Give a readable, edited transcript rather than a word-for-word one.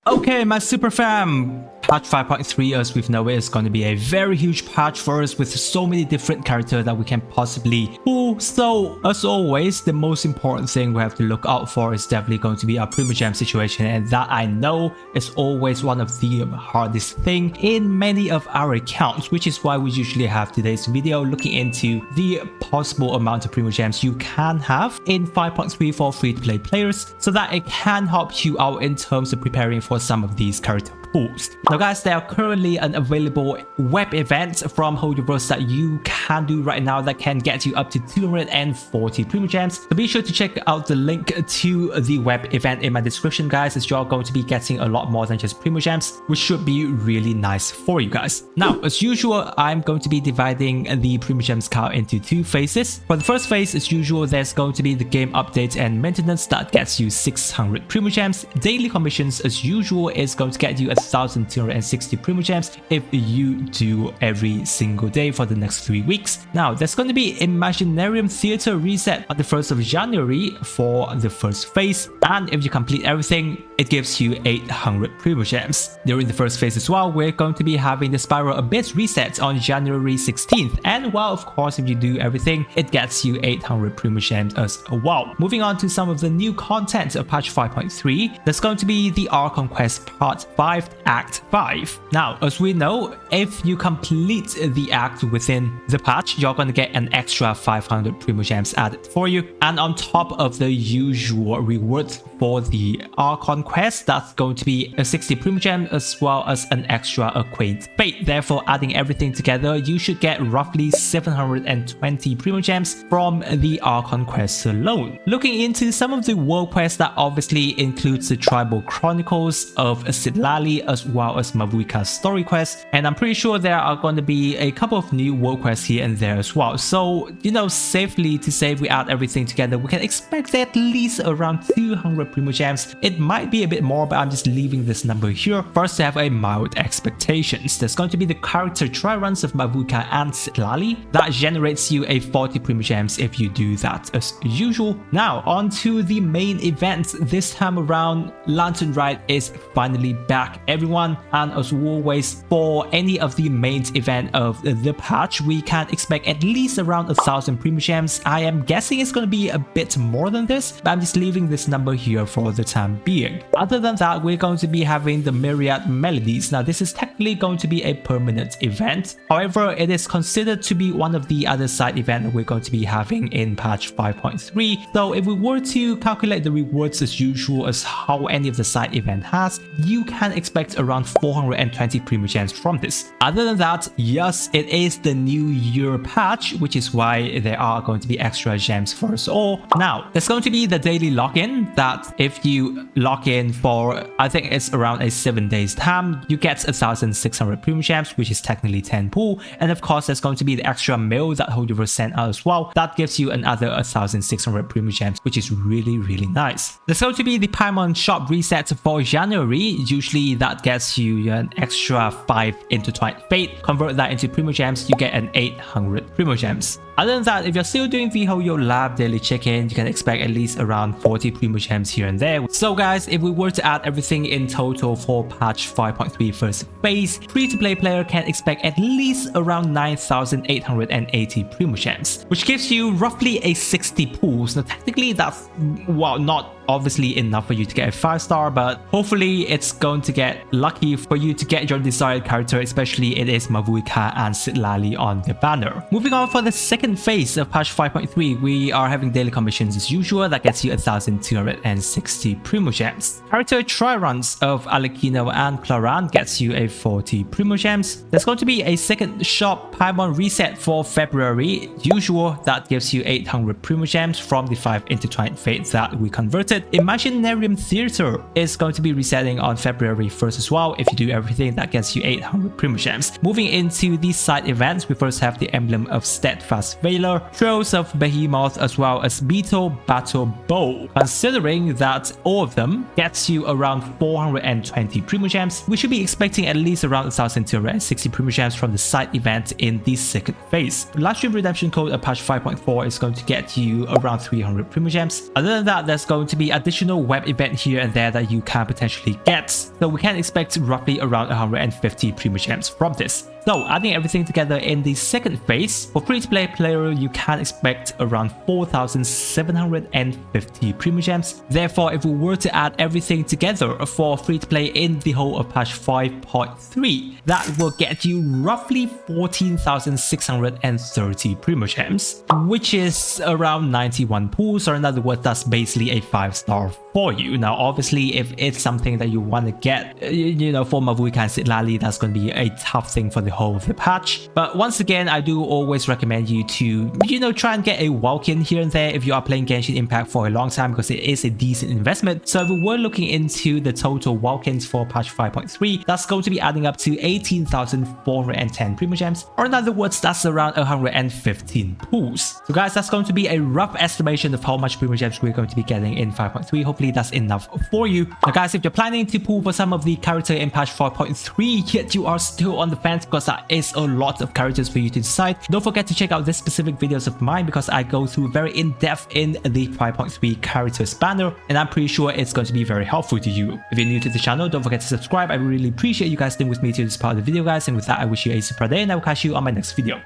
Okay, my super fam, patch 5.3 as we've known is going to be a very huge patch for us with so many different characters that we can possibly pull. So as always, the most important thing we have to look out for is definitely going to be our Primogem situation, and that I know is always one of the hardest thing in many of our accounts, which is why we usually have today's video looking into the possible amount of Primogems you can have in 5.3 for free-to-play players, so that it can help you out in terms of preparing for some of these character pools. Now guys, there are currently an available web event from Hoyoverse that you can do right now that can get you up to 240 Primogems. So be sure to check out the link to the web event in my description, guys, as you're going to be getting a lot more than just Primogems, which should be really nice for you guys. Now, as usual, I'm going to be dividing the Primogems count into two phases. For the first phase, as usual, there's going to be the game updates and maintenance that gets you 600 Primogems. Daily commissions, as usual, is going to get you 1,260 Primogems if you do every single day for the next 3 weeks. Now, there's going to be Imaginarium Theater reset on the 1st of January for the first phase, and if you complete everything, it gives you 800 Primogems. During the first phase as well, we're going to be having the Spiral Abyss reset on January 16th, and while of course if you do everything, it gets you 800 Primogems as well. Moving on to some of the new content of patch 5.3, there's going to be the Archon Quest Part 5 Act 5. Now, as we know, if you complete the act within the patch, you're going to get an extra 500 Primogems added for you, and on top of the usual rewards for the Archon Quest, that's going to be a 60 Primogem as well as an extra Acquaint Fate. Therefore, adding everything together, you should get roughly 720 Primogems from the Archon Quest alone. Looking into some of the world quests, that obviously includes the Tribal Chronicles of Sidlali as well as Mavuika's story quest, and I'm pretty sure there are going to be a couple of new world quests here and there as well. So, you know, safely to say, if we add everything together, we can expect at least around 200 Primogems. It might be a bit more, but I'm just leaving this number here for us to have a mild expectations. There's going to be the character try runs of Mavuika and Sidlali that generates you a 40 Primogems if you do that as usual. Now, on to the main event. This time around, Lantern Ride is finally back, everyone, and as always, for any of the main event of the patch, we can expect at least around 1,000 Primogems. I am guessing it's going to be a bit more than this, but I'm just leaving this number here for the time being. Other than that, we're going to be having the Myriad Melodies. Now, this is technically going to be a permanent event. However, it is considered to be one of the other side events that we're going to be having in patch 5.3. So if we were to calculate the rewards as usual as how any of the side event has, you can expect around 420 Primogems from this. Other than that, yes, it is the New Year patch, which is why there are going to be extra gems for us all. Now, there's going to be the daily lock-in that if you lock in for, I think it's around a 7 days time, you get 1,600 Primogems, which is technically 10 pool. And of course, there's going to be the extra mail that Hoyoverse sent out as well. That gives you another 1,600 Primogems, which is really nice. There's going to be the Paimon shop reset for January. Usually that gets you an extra 5 Intertwined Fate. Convert that into Primogems, you get an 800 Primogems. Other than that, if you're still doing the Hoyo Lab daily check-in, you can expect at least around 40 Primogems here and there. So guys, if we were to add everything in total for patch 5.3 first phase, free-to-play player can expect at least around 9,880 Primogems, which gives you roughly a 60 pools. Now technically that's, well, not obviously enough for you to get a 5-star, but hopefully it's going to get lucky for you to get your desired character, especially it is Mavuika and Sidlali on the banner. Moving on, for the second phase of patch 5.3, we are having daily commissions as usual that gets you 1,260 Primogems. Character try runs of Alekino and Claran gets you a 40 Primogems. There's going to be a second shop Paimon reset for February, usual, that gives you 800 Primogems from the 5 intertwined fates that we converted. Imaginarium Theater is going to be resetting on February 1st as well. If you do everything, that gets you 800 Primogems. Moving into the side events, we first have the Emblem of Steadfast Valor, Trails of Behemoth, as well as Beetle Battle Bow. Considering that all of them gets you around 420 Primogems, we should be expecting at least around 1,260 Primogems from the side event in the second phase. Livestream redemption code of patch 5.4 is going to get you around 300 Primogems. Other than that, there's going to be the additional web event here and there that you can potentially get. So we can expect roughly around 150 Primogems from this. So adding everything together in the second phase, for free-to-play player, you can expect around 4,750 Primogems. Therefore, if we were to add everything together for free-to-play in the whole of patch 5.3, that will get you roughly 14,630 Primogems, which is around 91 pools, or in other words, that's basically a 5-star for you. Now, obviously, if it's something that you want to get, you know, for Mavuika and Sitlali, that's going to be a tough thing for the whole of the patch. But once again, I do always recommend you to, you know, try and get a Lockin here and there if you are playing Genshin Impact for a long time, because it is a decent investment. So if we were looking into the total Lockins for patch 5.3, that's going to be adding up to 18,410 Primogems, or in other words, that's around 115 pools. So guys, that's going to be a rough estimation of how much Primogems we're going to be getting in 5.3. Hopefully that's enough for you. Now guys, if you're planning to pull for some of the character in patch 4.3, yet you are still on the fence, because that is a lot of characters for you to decide, don't forget to check out this specific videos of mine, because I go through very in-depth in the 5.3 characters banner, and I'm pretty sure it's going to be very helpful to you. If you're new to the channel, don't forget to subscribe. I really appreciate you guys staying with me to this part of the video, guys, and with that, I wish you a super day, and I will catch you on my next video.